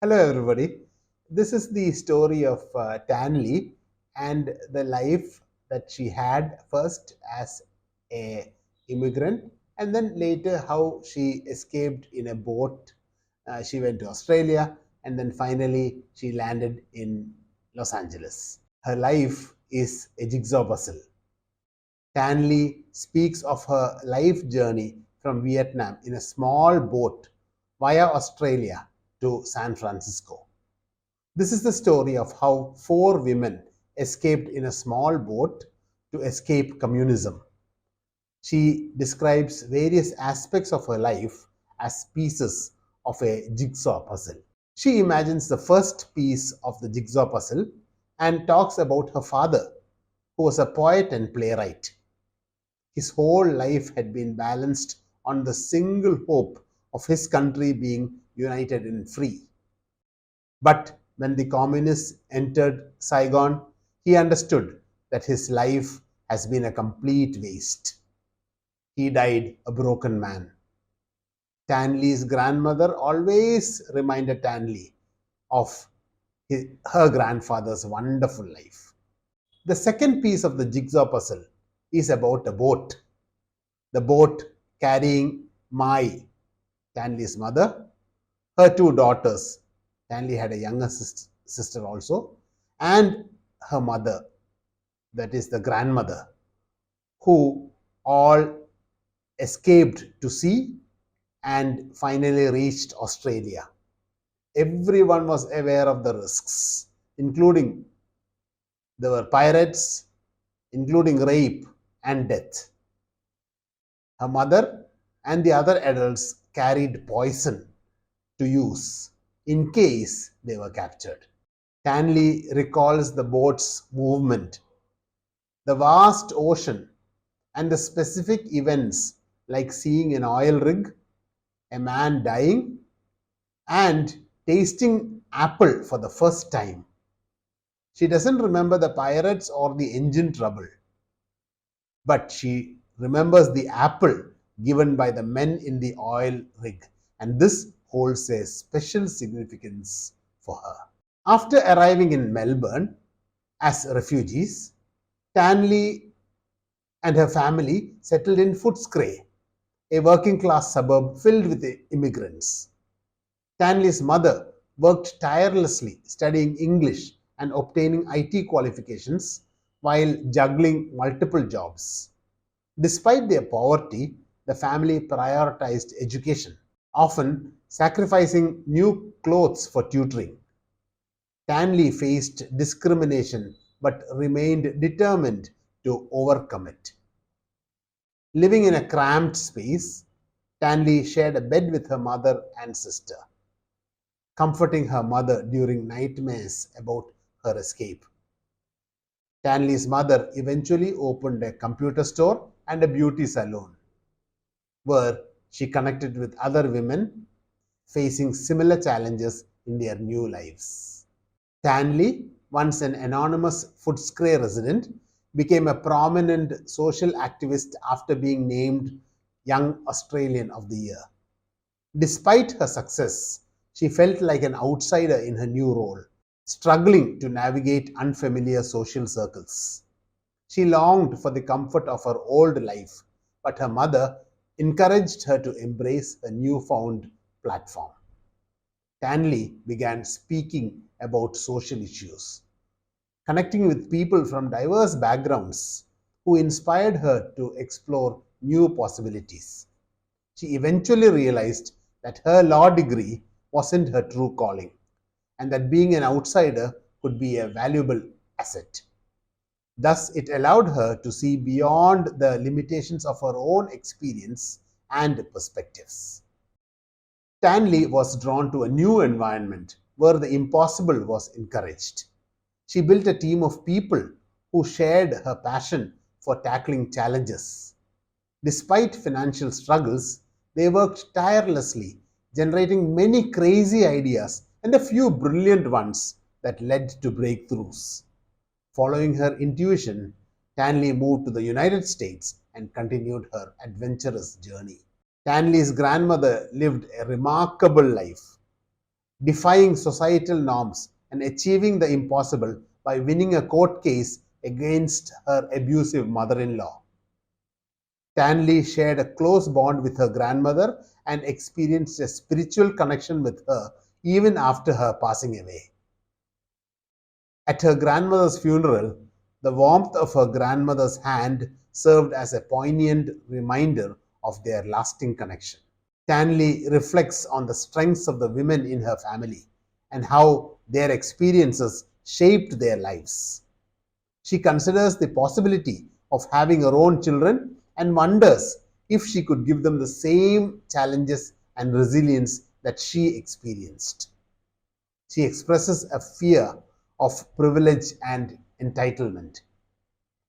Hello, everybody. This is the story of Tanley and the life that she had first as a immigrant, and then later how she escaped in a boat. She went to Australia, and then finally she landed in Los Angeles. Her life is a jigsaw puzzle. Tanley speaks of her life journey from Vietnam in a small boat via Australia to San Francisco. This is the story of how four women escaped in a small boat to escape communism. She describes various aspects of her life as pieces of a jigsaw puzzle. She imagines the first piece of the jigsaw puzzle and talks about her father, who was a poet and playwright. His whole life had been balanced on the single hope of his country being united and free. But when the communists entered Saigon, he understood that his life has been a complete waste. He died a broken man. Tanley's grandmother always reminded Tanley of her grandfather's wonderful life. The second piece of the jigsaw puzzle is about a boat. The boat carrying Mai, Tanley's mother, her two daughters. Tanley had a younger sister also, and her mother, that is the grandmother, who all escaped to sea and finally reached Australia. Everyone was aware of the risks, including there were pirates, including rape and death. Her mother and the other adults carried poison to use in case they were captured. Stanley recalls the boat's movement, the vast ocean, and the specific events like seeing an oil rig, a man dying, and tasting apple for the first time. She doesn't remember the pirates or the engine trouble, but she remembers the apple given by the men in the oil rig, and this holds a special significance for her. After arriving in Melbourne as refugees, Stanley and her family settled in Footscray, a working class suburb filled with immigrants. Stanley's mother worked tirelessly studying English and obtaining IT qualifications while juggling multiple jobs. Despite their poverty, the family prioritized education, often sacrificing new clothes for tutoring. Stanley faced discrimination but remained determined to overcome it. Living in a cramped space, Stanley shared a bed with her mother and sister, comforting her mother during nightmares about her escape. Stanley's mother eventually opened a computer store and a beauty salon, where she connected with other women facing similar challenges in their new lives. Stanley, once an anonymous Footscray resident, became a prominent social activist after being named Young Australian of the Year. Despite her success, she felt like an outsider in her new role, struggling to navigate unfamiliar social circles. She longed for the comfort of her old life, but her mother encouraged her to embrace a newfound platform. Stanley began speaking about social issues, connecting with people from diverse backgrounds who inspired her to explore new possibilities. She eventually realized that her law degree wasn't her true calling and that being an outsider could be a valuable asset. Thus, it allowed her to see beyond the limitations of her own experience and perspectives. Stanley was drawn to a new environment where the impossible was encouraged. She built a team of people who shared her passion for tackling challenges. Despite financial struggles, they worked tirelessly, generating many crazy ideas and a few brilliant ones that led to breakthroughs. Following her intuition, Stanley moved to the United States and continued her adventurous journey. Stanley's grandmother lived a remarkable life. defying societal norms and achieving the impossible by winning a court case against her abusive mother in law. Stanley shared a close bond with her grandmother and experienced a spiritual connection with her even after her passing away. At her grandmother's funeral, the warmth of her grandmother's hand served as a poignant reminder of their lasting connection. Stanley reflects on the strengths of the women in her family and how their experiences shaped their lives. She considers the possibility of having her own children and wonders if she could give them the same challenges and resilience that she experienced. She expresses a fear of privilege and entitlement,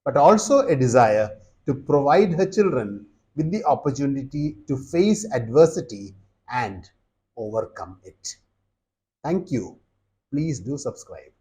but also a desire to provide her children with the opportunity to face adversity and overcome it. Thank you. Please do subscribe.